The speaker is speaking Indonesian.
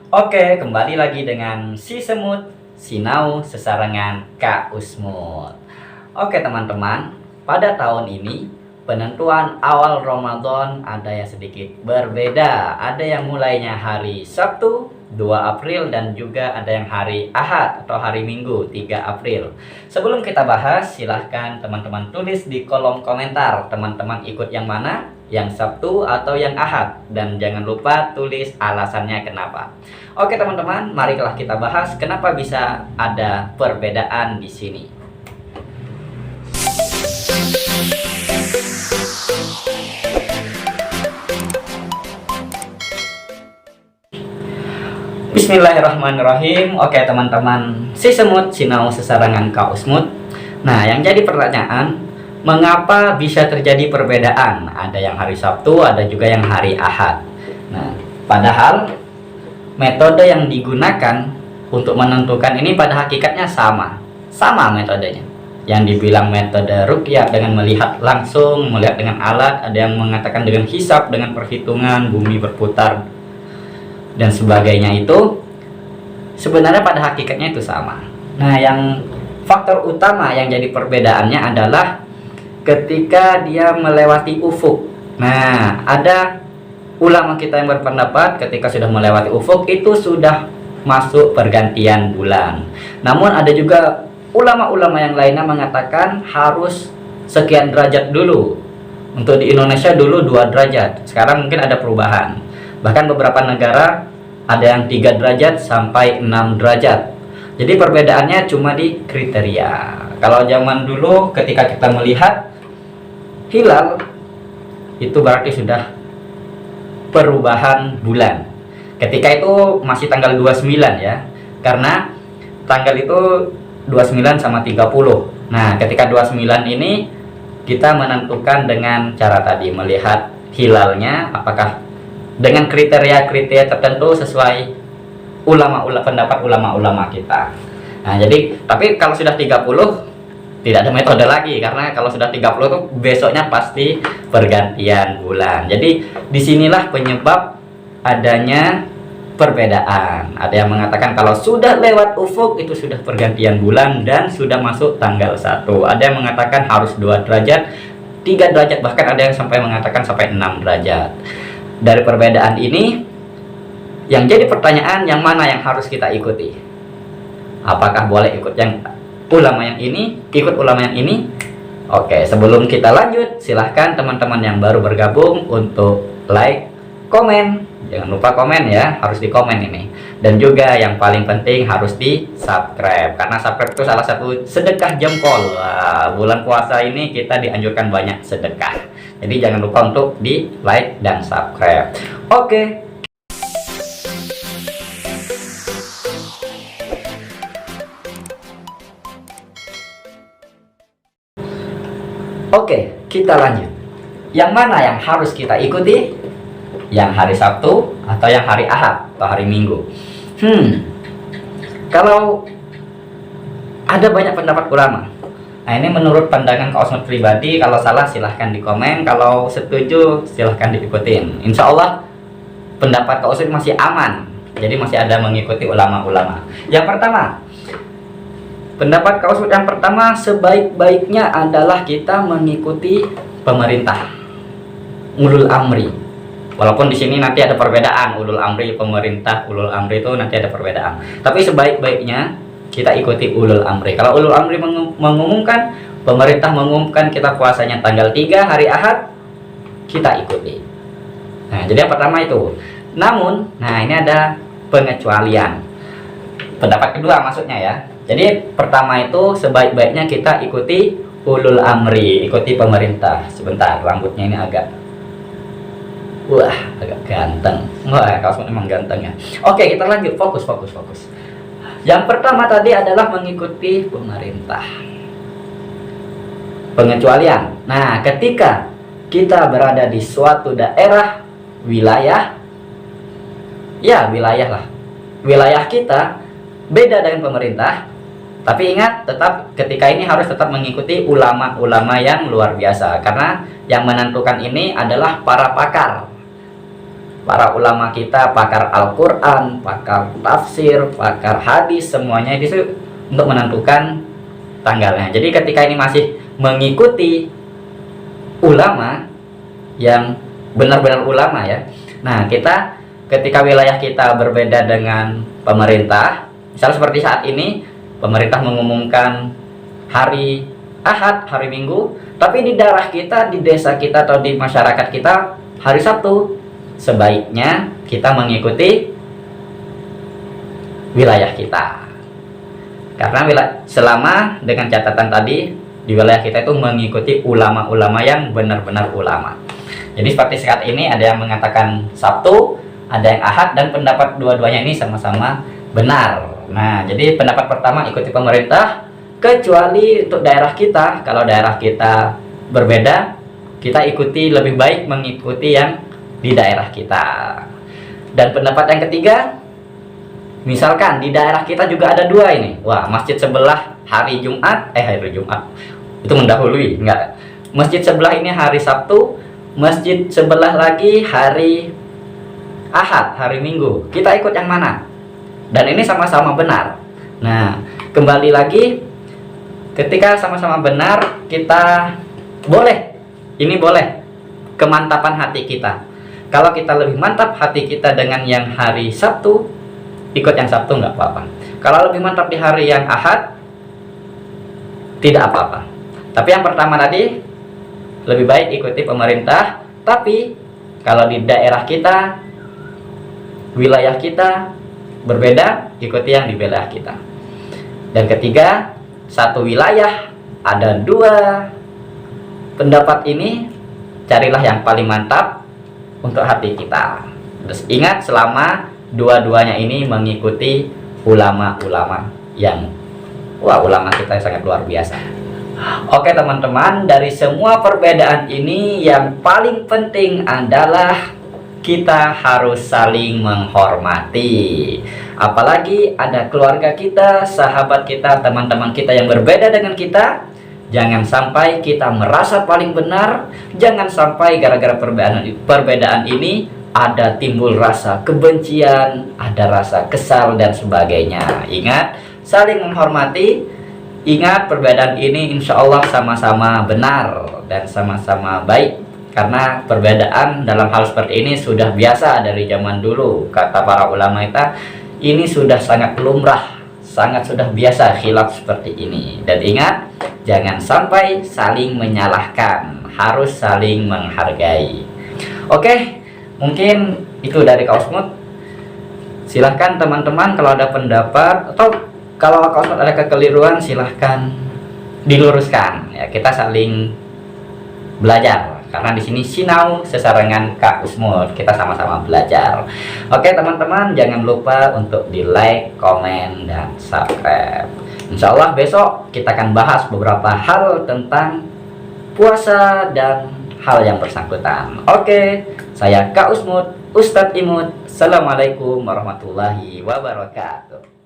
Oke, kembali lagi dengan si semut, sinau sesarengan Kak Usmut. Oke teman-teman, pada tahun ini penentuan awal Ramadan ada yang sedikit berbeda. Ada yang mulainya hari Sabtu 2 April dan juga ada yang hari Ahad atau hari Minggu 3 April. Sebelum kita bahas, silahkan teman-teman tulis di kolom komentar teman-teman ikut yang mana, yang Sabtu atau yang Ahad, dan jangan lupa tulis alasannya kenapa. Oke teman-teman, marilah kita bahas kenapa bisa ada perbedaan di sini. Bismillahirrahmanirrahim. Oke teman-teman, si semut sinau sesarangan Kak Usmut. Nah, yang jadi pertanyaan, mengapa bisa terjadi perbedaan? Ada yang hari Sabtu, ada juga yang hari Ahad. Nah, padahal metode yang digunakan untuk menentukan ini pada hakikatnya sama metodenya. Yang dibilang metode ruqyah dengan melihat langsung, melihat dengan alat, ada yang mengatakan dengan hisab, dengan perhitungan bumi berputar dan sebagainya, itu sebenarnya pada hakikatnya itu sama. Nah, yang faktor utama yang jadi perbedaannya adalah ketika dia melewati ufuk. Nah, ada ulama kita yang berpendapat ketika sudah melewati ufuk itu sudah masuk pergantian bulan. Namun ada juga ulama-ulama yang lainnya mengatakan harus sekian derajat dulu. Untuk di Indonesia dulu 2 derajat, sekarang mungkin ada perubahan. Bahkan beberapa negara ada yang 3 derajat sampai 6 derajat. Jadi perbedaannya cuma di kriteria. Kalau zaman dulu ketika kita melihat hilal, itu berarti sudah perubahan bulan. Ketika itu masih tanggal 29 ya. Karena tanggal itu 29 sama 30. Nah, ketika 29 ini kita menentukan dengan cara tadi melihat hilalnya apakah dengan kriteria-kriteria tertentu sesuai pendapat ulama-ulama kita. Nah, jadi tapi kalau sudah 30 tidak ada metode lagi, karena kalau sudah 30 itu besoknya pasti pergantian bulan. Jadi disinilah penyebab adanya perbedaan. Ada yang mengatakan kalau sudah lewat ufuk itu sudah pergantian bulan dan sudah masuk tanggal 1. Ada yang mengatakan harus 2 derajat, 3 derajat, bahkan ada yang sampai mengatakan sampai 6 derajat. Dari perbedaan ini yang jadi pertanyaan, yang mana yang harus kita ikuti? Apakah boleh ikut yang ulama yang ini, ikut ulama yang ini? Oke, sebelum kita lanjut, silahkan teman-teman yang baru bergabung untuk like, komen. Jangan lupa komen ya, harus di komen ini. Dan juga yang paling penting harus di subscribe, karena subscribe itu salah satu sedekah jempol. Wah, bulan puasa ini kita dianjurkan banyak sedekah. Jadi jangan lupa untuk di like dan subscribe. Oke. Oke, kita lanjut. Yang mana yang harus kita ikuti? Yang hari Sabtu atau yang hari Ahad atau hari Minggu? Kalau ada banyak pendapat ulama. Nah, ini menurut pandangan Kak Usmut pribadi. Kalau salah silahkan di komen, kalau setuju silahkan diikutin. Insya Allah pendapat Kak Usmut masih aman, jadi masih ada mengikuti ulama-ulama. Yang pertama, pendapat Kak Usmut yang pertama, sebaik-baiknya adalah kita mengikuti pemerintah, ulul amri. Walaupun di sini nanti ada perbedaan, ulul amri, pemerintah, ulul amri itu nanti ada perbedaan. Tapi sebaik-baiknya kita ikuti ulul amri. Kalau ulul amri mengumumkan, pemerintah mengumumkan kita puasanya tanggal 3 hari Ahad, kita ikuti. Nah, jadi yang pertama itu. Namun, nah ini ada pengecualian. Pendapat kedua maksudnya ya. Jadi pertama itu sebaik-baiknya kita ikuti ulul amri, ikuti pemerintah. Sebentar, rambutnya ini agak agak ganteng. Wah, Kak Usmut memang ganteng ya. Oke, kita lanjut, fokus. Yang pertama tadi adalah mengikuti pemerintah. Pengecualian. Nah, ketika kita berada di suatu daerah, wilayah, ya wilayah lah, wilayah kita beda dengan pemerintah. Tapi ingat, tetap ketika ini harus tetap mengikuti ulama-ulama yang luar biasa, karena yang menentukan ini adalah para pakar. para ulama kita, pakar Al-Quran, pakar tafsir, pakar hadis, semuanya itu untuk menentukan tanggalnya. Jadi ketika ini masih mengikuti ulama yang benar-benar ulama ya. Nah, kita ketika wilayah kita berbeda dengan pemerintah, misalnya seperti saat ini pemerintah mengumumkan hari Ahad, hari Minggu, tapi di daerah kita, di desa kita atau di masyarakat kita hari Sabtu, sebaiknya kita mengikuti wilayah kita. Karena selama dengan catatan tadi di wilayah kita itu mengikuti ulama-ulama yang benar-benar ulama. Jadi seperti saat ini ada yang mengatakan Sabtu, ada yang Ahad, dan pendapat dua-duanya ini sama-sama benar. Nah, jadi pendapat pertama ikuti pemerintah, kecuali untuk daerah kita. Kalau daerah kita berbeda, kita ikuti, lebih baik mengikuti yang di daerah kita. Dan pendapat yang ketiga, misalkan di daerah kita juga ada dua ini. Wah, masjid sebelah hari Jumat, hari Jumat itu mendahului, enggak. Masjid sebelah ini hari Sabtu, masjid sebelah lagi hari Ahad, hari Minggu. Kita ikut yang mana? Dan ini sama-sama benar. Nah, kembali lagi, ketika sama-sama benar, kita boleh, ini boleh kemantapan hati kita. Kalau kita lebih mantap hati kita dengan yang hari Sabtu, ikut yang Sabtu nggak apa-apa. Kalau lebih mantap di hari yang Ahad, tidak apa-apa. Tapi yang pertama tadi, lebih baik ikuti pemerintah. Tapi kalau di daerah kita, wilayah kita berbeda, ikuti yang di wilayah kita. Dan ketiga, satu wilayah ada dua pendapat ini, carilah yang paling mantap untuk hati kita. Terus ingat, selama dua-duanya ini mengikuti ulama-ulama yang ulama kita sangat luar biasa. Oke teman-teman, dari semua perbedaan ini yang paling penting adalah kita harus saling menghormati. Apalagi ada keluarga kita, sahabat kita, teman-teman kita yang berbeda dengan kita. Jangan sampai kita merasa paling benar. Jangan sampai gara-gara perbedaan ini ada timbul rasa kebencian, ada rasa kesal dan sebagainya. Ingat, saling menghormati. Ingat, perbedaan ini insya Allah sama-sama benar dan sama-sama baik. Karena perbedaan dalam hal seperti ini sudah biasa dari zaman dulu. Kata para ulama kita, ini sudah sangat lumrah, sangat sudah biasa khilaf seperti ini. Dan ingat, jangan sampai saling menyalahkan, harus saling menghargai. Oke, mungkin itu dari Kak Usmut. Silahkan teman-teman kalau ada pendapat atau kalau Kak Usmut ada kekeliruan, silahkan diluruskan. Ya, kita saling belajar. Karena di sini sinau sesarengan Kak Usmut, kita sama-sama belajar. Oke teman-teman, jangan lupa untuk di like, komen, dan subscribe. Insya Allah besok kita akan bahas beberapa hal tentang puasa dan hal yang bersangkutan. Oke, saya Kak Usmut, Ustadz Imut. Assalamualaikum warahmatullahi wabarakatuh.